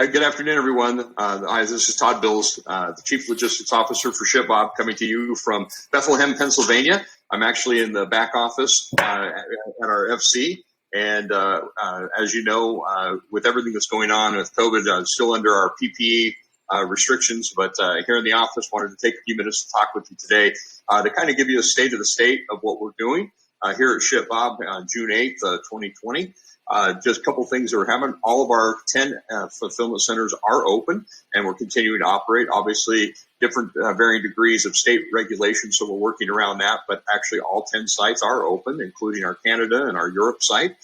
Good afternoon, everyone. This is Todd Bills, the Chief Logistics Officer for ShipBob, coming to you from Bethlehem, Pennsylvania. I'm actually in the back office at our FC. And as you know, with everything that's going on with COVID, still under our PPE restrictions, but here in the office, wanted to take a few minutes to talk with you today to kind of give you a state of the state of what we're doing here at ShipBob on June 8th, 2020. Just a couple things that we're having. All of our 10 fulfillment centers are open, and we're continuing to operate. Obviously, different varying degrees of state regulation, so we're working around that. But actually, all 10 sites are open, including our Canada and our Europe site.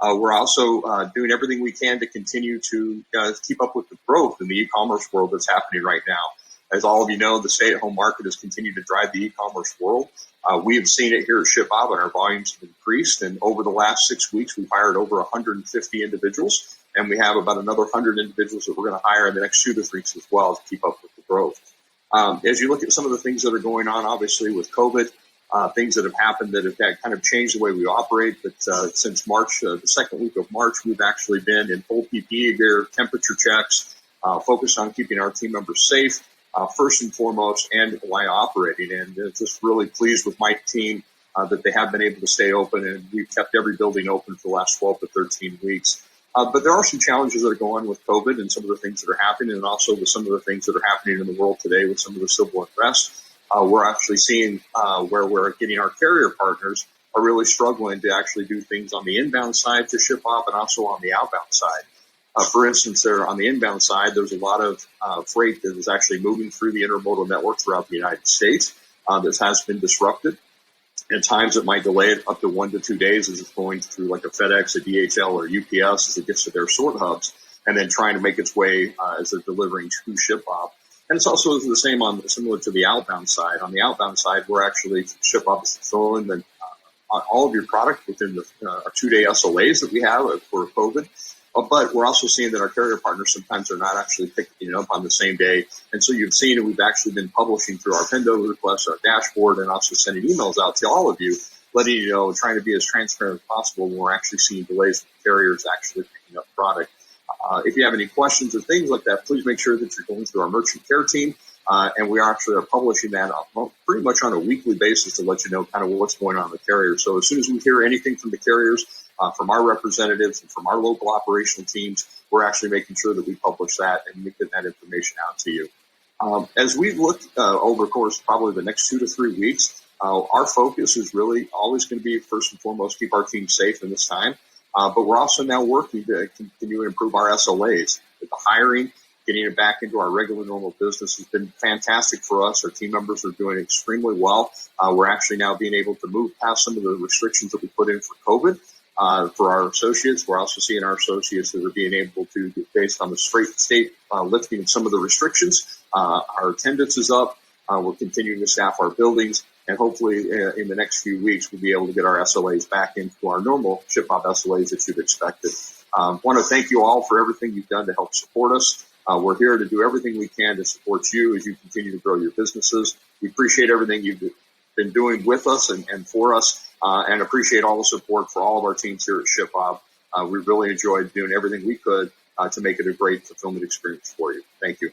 We're also doing everything we can to continue to keep up with the growth in the e-commerce world that's happening right now. As all of you know, the stay-at-home market has continued to drive the e-commerce world. We have seen it here at ShipBob, and our volumes have increased. And over the last 6 weeks, we've hired over 150 individuals, and we have about another 100 individuals that we're going to hire in the next 2 to 3 weeks as well to keep up with the growth. As you look at some of the things that are going on, obviously with COVID, things that have happened that have kind of changed the way we operate. But since March, the second week of March, we've actually been in full PPE gear, temperature checks, focused on keeping our team members safe. First and foremost, and while operating. And just really pleased with my team that they have been able to stay open, and we've kept every building open for the last 12 to 13 weeks. But there are some challenges that are going on with COVID and some of the things that are happening, and also with some of the things that are happening in the world today with some of the civil unrest. We're actually seeing where we're getting our carrier partners are really struggling to actually do things on the inbound side to ShipBob and also on the outbound side. For instance, there on the inbound side, there's a lot of freight that is actually moving through the intermodal network throughout the United States that has been disrupted. At times, it might delay it up to 1 to 2 days as it's going through like a FedEx, a DHL, or UPS as it gets to their sort hubs, and then trying to make its way as they're delivering to ShipBob. And it's also the same similar to the outbound side. On the outbound side, we're actually ShipBob is fulfilling all of your product within our 2-day SLAs that we have for COVID. But we're also seeing that our carrier partners sometimes are not actually picking it up on the same day. And so you've seen, and we've actually been publishing through our Pendo requests, our dashboard, and also sending emails out to all of you, letting you know, trying to be as transparent as possible when we're actually seeing delays with carriers actually picking up product. If you have any questions or things like that, please make sure that you're going through our merchant care team. And we actually are publishing that pretty much on a weekly basis to let you know kind of what's going on with carriers. So as soon as we hear anything from the carriers, from our representatives and from our local operational teams, we're actually making sure that we publish that and get that information out to you. As we look over the course probably the next 2 to 3 weeks, our focus is really always going to be first and foremost keep our team safe in this time. But we're also now working to continue to improve our SLAs. With the hiring, getting it back into our regular normal business has been fantastic for us. Our team members are doing extremely well. We're actually now being able to move past some of the restrictions that we put in for COVID. For our associates, we're also seeing our associates that are being able to, based on the state lifting of some of the restrictions, our attendance is up. We're continuing to staff our buildings, and hopefully in the next few weeks, we'll be able to get our SLAs back into our normal ShipBob SLAs that you've expected. Want to thank you all for everything you've done to help support us. We're here to do everything we can to support you as you continue to grow your businesses. We appreciate everything you've been doing with us and for us. And appreciate all the support for all of our teams here at ShipBob. We really enjoyed doing everything we could to make it a great fulfillment experience for you. Thank you.